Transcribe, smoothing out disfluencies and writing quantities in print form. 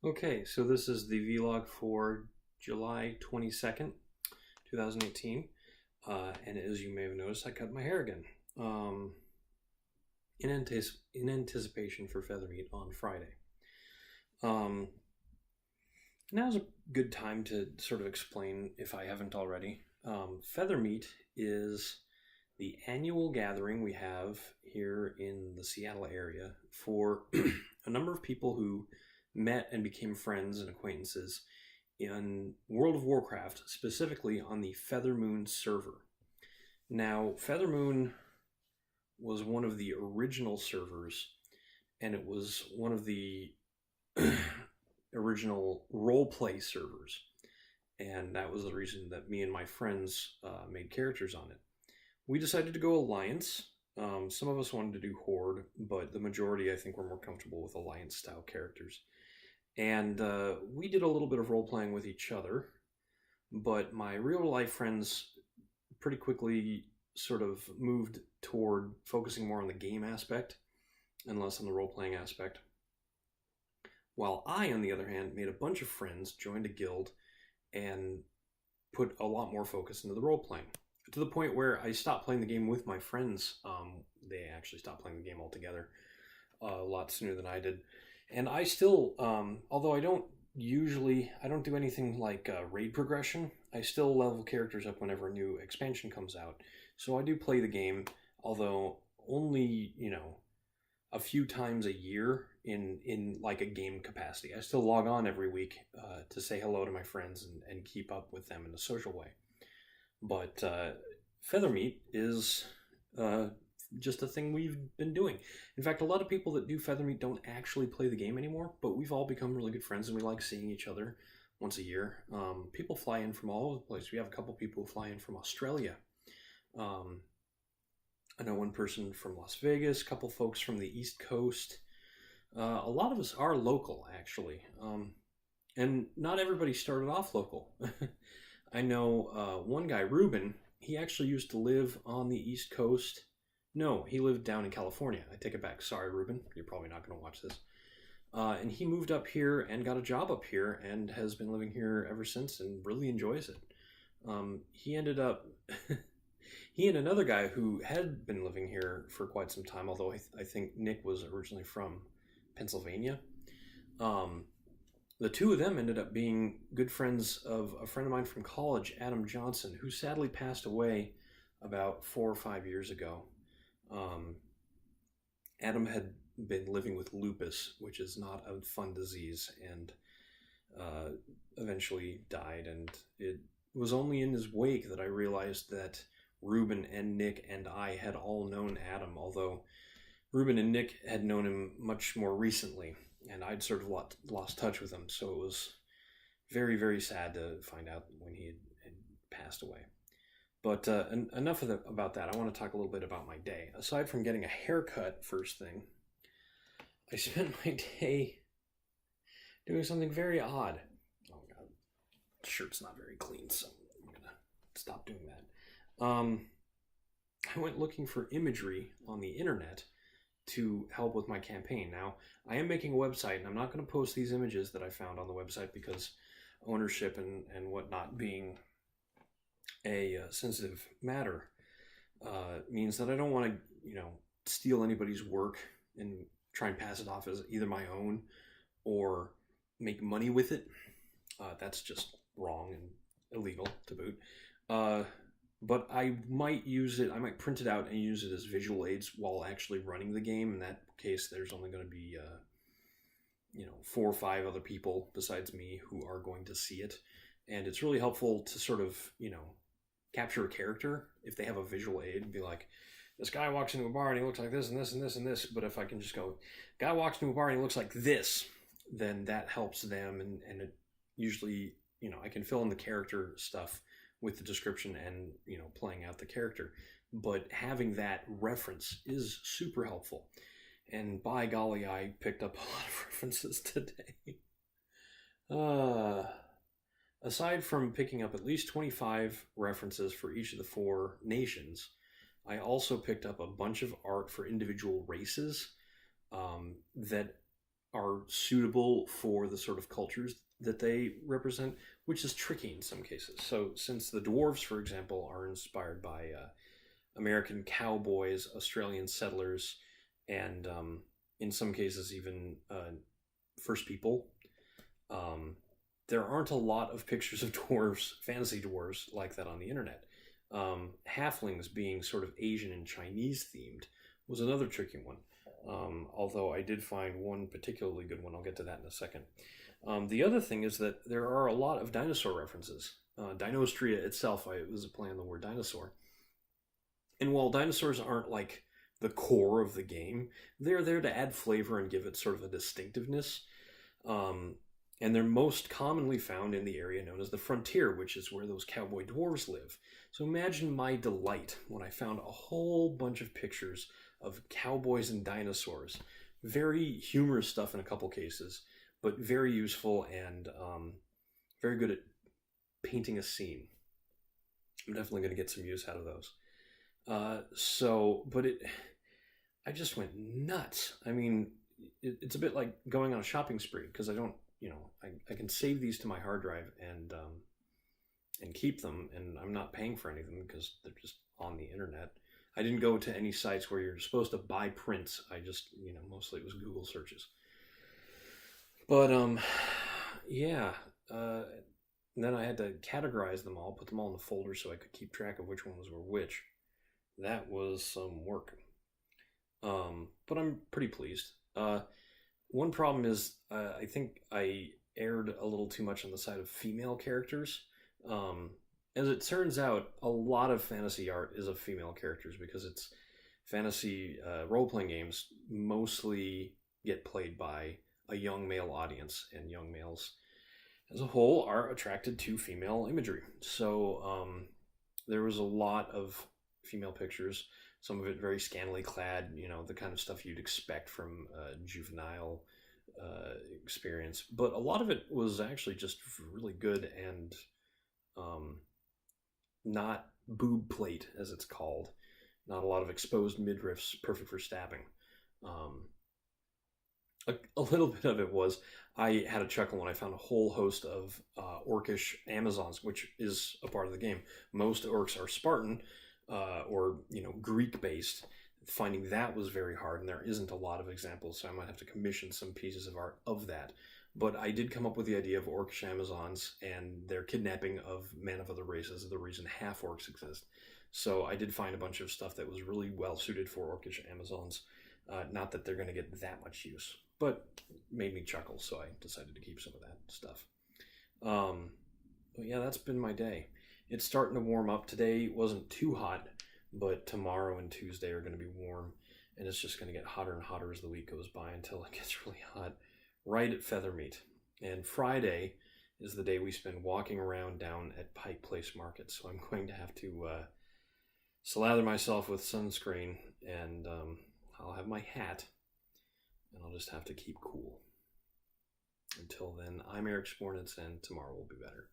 Okay, so this is the vlog for July 22nd, 2018. And as you may have noticed, I cut my hair again. Um, in anticipation for Feather Meet on Friday. Um, Now's a good time to sort of explain, if I haven't already. Feather Meet is the annual gathering we have here in the Seattle area for a number of people who met and became friends and acquaintances in World of Warcraft, specifically on the Feather Moon server. Now, Feather Moon was one of the original servers, and it was one of the original roleplay servers. And that was the reason that me and my friends made characters on it. We decided to go Alliance. Some of us wanted to do Horde, but the majority, I think, were more comfortable with Alliance-style characters. And we did a little bit of role-playing with each other, but my real-life friends pretty quickly sort of moved toward focusing more on the game aspect and less on the role-playing aspect. While I, on the other hand, made a bunch of friends, joined a guild, and put a lot more focus into the role-playing. To the point where I stopped playing the game with my friends. They actually stopped playing the game altogether a lot sooner than I did. And I still, although I don't do anything like raid progression, I still level characters up whenever a new expansion comes out. So I do play the game, although only, a few times a year in like a game capacity. I still log on every week to say hello to my friends and keep up with them in a social way. But Feather Meet is just a thing we've been doing. In fact, a lot of people that do Feather Meet don't actually play the game anymore, but we've all become really good friends and we like seeing each other once a year. People fly in from all over the place. We have a couple people who fly in from Australia. I know one person from Las Vegas, a couple folks from the East Coast. A lot of us are local, actually. And not everybody started off local. I know one guy, Ruben, he actually used to live on the East Coast. No, he lived down in California. I take it back. Sorry, Ruben. You're probably not going to watch this. And he moved up here and got a job up here and has been living here ever since and really enjoys it. He ended up... he and another guy who had been living here for quite some time, although I think Nick was originally from Pennsylvania. The two of them ended up being good friends of a friend of mine from college, Adam Johnson, who sadly passed away about 4 or 5 years ago. Adam had been living with lupus, which is not a fun disease, and eventually died. And it was only in his wake that I realized that Ruben and Nick and I had all known Adam, although Ruben and Nick had known him much more recently, and I'd sort of lost touch with him, so it was very, very sad to find out when he had passed away. But enough about that. I want to talk a little bit about my day. Aside from getting a haircut first thing, I spent my day doing something very odd. Oh god, the shirt's not very clean, so I'm going to stop doing that. I went looking for imagery on the internet to help with my campaign. Now, I am making a website, and I'm not going to post these images that I found on the website because ownership and whatnot being a sensitive matter means that I don't want to, steal anybody's work and try and pass it off as either my own or make money with it. That's just wrong and illegal to boot. But I might use it, I might print it out and use it as visual aids while actually running the game. In that case, there's only going to be, 4 or 5 other people besides me who are going to see it. And it's really helpful to sort of, capture a character if they have a visual aid and be like, this guy walks into a bar and he looks like this and this and this and this. But if I can just go, guy walks into a bar and he looks like this, then that helps them. And it usually, I can fill in the character stuff with the description and, playing out the character. But having that reference is super helpful. And by golly, I picked up a lot of references today. Aside from picking up at least 25 references for each of the 4 nations, I also picked up a bunch of art for individual races that are suitable for the sort of cultures that they represent, which is tricky in some cases. So, since the dwarves, for example, are inspired by American cowboys, Australian settlers, and in some cases even First People, um, there aren't a lot of pictures of dwarves, fantasy dwarves, like that on the internet. Halflings being sort of Asian and Chinese themed was another tricky one. Although I did find one particularly good one. I'll get to that in a second. The other thing is that there are a lot of dinosaur references. Dinostria itself, it was a play on the word dinosaur. And while dinosaurs aren't like the core of the game, they're there to add flavor and give it sort of a distinctiveness. Um, and they're most commonly found in the area known as the frontier, which is where those cowboy dwarves live. So imagine my delight when I found a whole bunch of pictures of cowboys and dinosaurs. Very humorous stuff in a couple cases, but very useful and very good at painting a scene. I'm definitely going to get some use out of those. I just went nuts. I mean, it's a bit like going on a shopping spree because I don't, I can save these to my hard drive and keep them, and I'm not paying for any of them because they're just on the internet. I didn't go to any sites where you're supposed to buy prints. I just, mostly it was Google searches. But yeah. And then I had to categorize them all, put them all in the folder so I could keep track of which ones were which. That was some work. But I'm pretty pleased. One problem is I think I erred a little too much on the side of female characters. As it turns out, a lot of fantasy art is of female characters because it's fantasy role-playing games mostly get played by a young male audience, and young males as a whole are attracted to female imagery. So there was a lot of female pictures, some of it very scantily clad, the kind of stuff you'd expect from a juvenile experience. But a lot of it was actually just really good and not boob plate, as it's called. Not a lot of exposed midriffs, perfect for stabbing. A little bit of it was I had a chuckle when I found a whole host of orcish Amazons, which is a part of the game. Most orcs are Spartan or Greek based. Finding that was very hard, and there isn't a lot of examples, so I might have to commission some pieces of art of that. But I did come up with the idea of orcish Amazons and their kidnapping of men of other races, the reason half orcs exist. So I did find a bunch of stuff that was really well suited for orcish Amazons. Not that they're going to get that much use, but made me chuckle, so I decided to keep some of that stuff. But yeah, that's been my day. It's starting to warm up. Today wasn't too hot, but tomorrow and Tuesday are going to be warm, and it's just going to get hotter and hotter as the week goes by until it gets really hot, right at feather meat. And Friday is the day we spend walking around down at Pike Place Market, so I'm going to have to slather myself with sunscreen, and I'll have my hat, and I'll just have to keep cool. Until then, I'm Eric Spornitz, and tomorrow will be better.